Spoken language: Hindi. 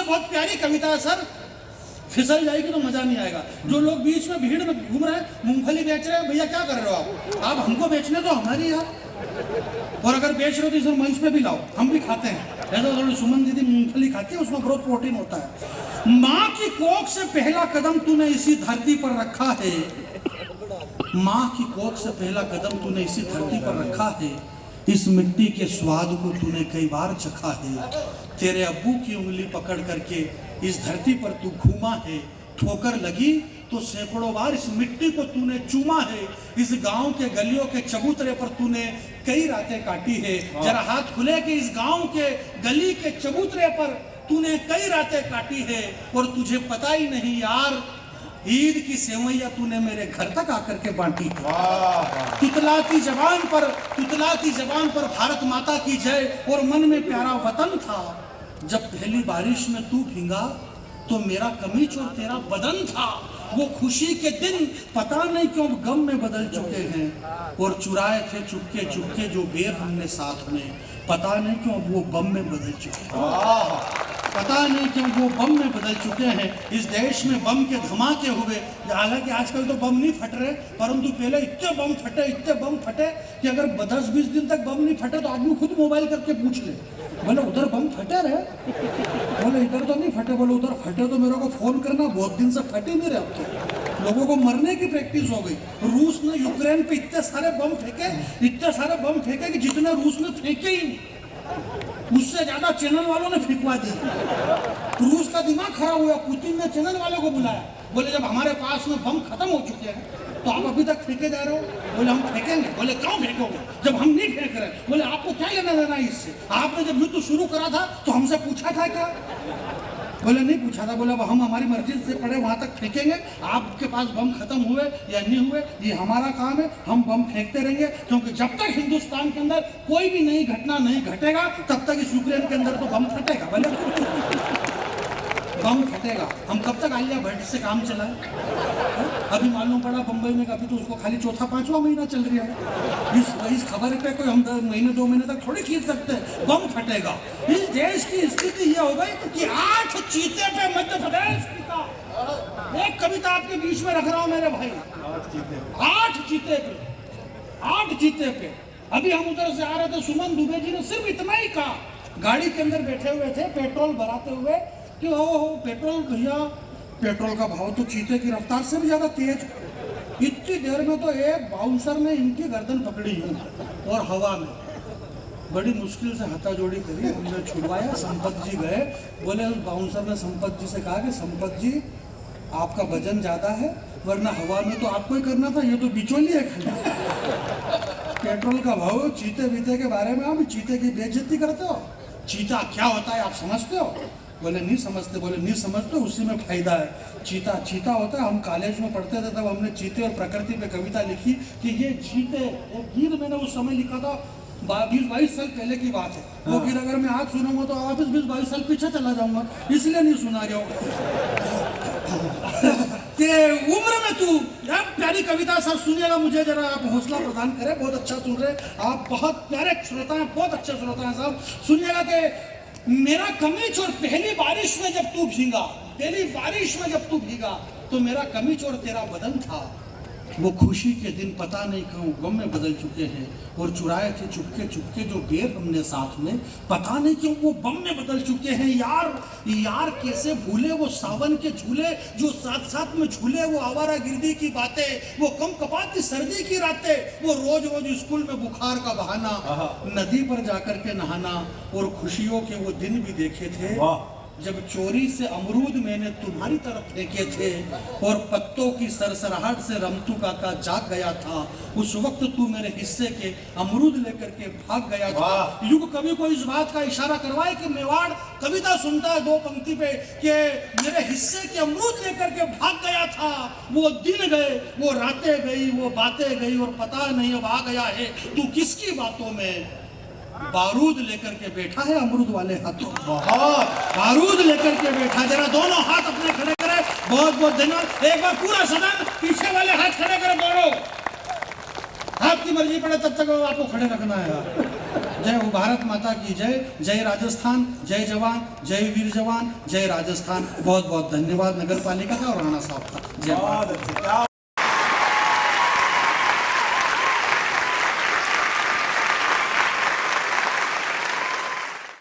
बहुत प्यारी कविता है सर, फिसल जाएगी तो मजा नहीं आएगा। जो लोग बीच में भीड़ में घूम रहे हैं, मूंगफली बेच रहे हैं, भैया क्या कर रहे हो आप हमको बेचने दो हमारी यार, और अगर बेच रहे हो तो इस मंच पे भी लाओ, हम भी खाते हैं। ऐसा थोड़ी सुमन दीदी मूंगफली खाती है, उसमें बहुत प्रोटीन होता है। माँ की कोख से पहला कदम तूने इसी धरती पर रखा है, माँ की कोख से पहला कदम तूने इसी धरती पर रखा है, इस मिट्टी के स्वाद को तूने कई बार चखा है, तेरे अब्बू की उंगली पकड़ करके इस धरती पर तू घूमा है, ठोकर लगी तो सैकड़ों बार इस मिट्टी को तूने चूमा है, इस गांव के गलियों के चबूतरे पर तूने कई रातें काटी है। जरा हाथ खुले कि इस गांव के गली के चबूतरे पर तूने कई रातें काटी है, और तुझे पता ही नहीं यार, ईद की सेवैया तूने मेरे घर तक आकर के बांटी। तुतलाती जबान पर भारत माता की जय, और मन में प्यारा वतन था। जब पहली बारिश में तू भींगा तो मेरा कमीज और तेरा बदन था। वो खुशी के दिन पता नहीं क्यों गम में बदल चुके हैं, और चुराए थे चुपके चुपके जो बेर हमने साथ में, पता नहीं क्यों वो बम में बदल चुके हैं। पता नहीं क्यों वो बम में बदल चुके हैं। इस देश में बम के धमाके हुए, हालांकि आजकल तो बम नहीं फट रहे, परंतु पहले इतने बम फटे कि अगर 10-20 दिन तक बम नहीं फटे तो आदमी खुद मोबाइल करके पूछ ले, बोले उधर बम फटे रहे, बोले इधर तो नहीं फटे, बोले उधर फटे तो मेरे को फोन करना, बहुत दिन से फटे नहीं रहे। अब तो लोगों को मरने की प्रैक्टिस हो गई। रूस ने यूक्रेन पे इतने सारे बम फेंके कि जितने रूस ने फेंके ही नहीं, उससे ज्यादा चैनल वालों ने फेंकवा दी। रूस का दिमाग खराब हुआ, पुतिन ने चैनल वालों को बुलाया, बोले जब हमारे पास में बम खत्म हो चुके हैं तो आप अभी तक फेंके जा रहे हो। बोले हम फेंकेंगे। बोले क्यों फेंकोगे जब हम नहीं फेंक रहे। बोले आपको क्या लेना देना इससे, आपने जब युद्ध शुरू करा था तो हमसे पूछा था क्या। बोले नहीं पूछा था। बोले अब हम हमारी मर्जी से पड़े वहां तक फेंकेंगे, आपके पास बम खत्म हुए या नहीं हुए ये हमारा काम है, हम बम फेंकते रहेंगे, क्योंकि जब तक हिंदुस्तान के अंदर कोई भी नई घटना नहीं घटेगा तब तक इस यूक्रेन के अंदर तो बम फटेगा। बोले बम फटेगा, हम कब तक आलिया भट्ट से काम चलाए। अभी मालूम पड़ा बम्बई में अभी तो उसको खाली 4था-5वां महीना चल रहा है। इस खबर पे कोई हम 1-2 महीने तक थोड़ी खींच सकते हैं, बम फटेगा। इस देश की स्थिति ये हो गई कि 8 चीते पे मध्य प्रदेश पिता। एक कविता आपके बीच में रख रहा हूं मेरे भाई, 8 चीते पे। अभी हम उधर से आ रहे थे, सुमन दुबे जी ने सिर्फ इतना ही कहा, गाड़ी के अंदर बैठे हुए थे पेट्रोल भराते हुए, कि हो पेट्रोल भैया, पेट्रोल का भाव तो चीते की रफ्तार से भी ज्यादा तेज। इतनी देर में तो एक बाउंसर ने इनकी गर्दन पकड़ी और हवा में बड़ी मुश्किल से हथाजोड़ी करी, हमने छुड़वाया। संपत जी गए, बोले बाउंसर ने संपत जी से कहा कि संपत जी आपका वजन ज्यादा है, वरना हवा में तो आपको ही करना था, ये तो बिचौली है खाली। पेट्रोल का भाव, चीते बीते के बारे में आप चीते की बेइज्जती करते हो। चीता क्या होता है आप समझते हो। बोले नहीं समझते। बोले नहीं समझते, उसी में फायदा है। चीता होता है। हम कॉलेज में पढ़ते थे तब हमने चीते और प्रकृति पे कविता लिखी कि ये चीते, एक गीत मैंने उस समय लिखा था, 20-22 साल पहले की बात है। वो गीत अगर मैं आज सुनाऊंगा तो वापस 20-22 साल पीछे चला जाऊंगा, इसलिए नहीं सुना रहा हूँ। कि उम्र में तू, यार प्यारी कविता सब सुनिएगा, मुझे जरा आप हौसला प्रदान करें, बहुत अच्छा सुन रहे आप, बहुत प्यारे श्रोता हैं, बहुत अच्छे श्रोता हैं साहब। सुनिएगा कि मेरा कमीज और पहली बारिश में जब तू भीगा तो मेरा कमीज और तेरा बदन था। वो खुशी के दिन पता नहीं क्यों गम में बदल चुके हैं, और चुराए थे चुपके चुपके जो बेर हमने साथ में, पता नहीं क्यों वो बम में बदल चुके हैं। यार कैसे भूले वो सावन के झूले जो साथ साथ में झूले, वो आवारा गिरदी की बातें, वो कम कपाती सर्दी की रातें, वो रोज स्कूल में बुखार का बहाना, नदी पर जाकर के नहाना, और खुशियों के वो दिन भी देखे थे जब चोरी से अमरूद मैंने तुम्हारी तरफ फेंके थे, और पत्तों की सरसराहट से रमतू काका जाग गया था। उस वक्त तू मेरे हिस्से के अमरूद लेकर के भाग गया था। युग कवि को इस बात का इशारा करवाए कि मेवाड़ कविता सुनता है 2 पंक्ति पे कि मेरे हिस्से के अमरूद लेकर के भाग गया था। वो दिन गए, वो रातें गई, वो बातें गई, और पता नहीं अब आ गया है तू किसकी बातों में। बारूद लेकर के बैठा है अमरूद वाले हाथों, बारूद लेकर के बैठा। जरा दोनों हाथ अपने खड़े करें, बहुत बहुत धन्यवाद। एक बार पूरा सदन पीछे वाले हाथ खड़े करें, दोनों हाथ की मर्जी पड़े तब तक आपको खड़े रखना है। जय हो भारत माता की जय। जय राजस्थान, जय जवान, जय वीर जवान, जय राजस्थान। बहुत बहुत धन्यवाद नगर पालिका का और राणा साहब का। जय भारत।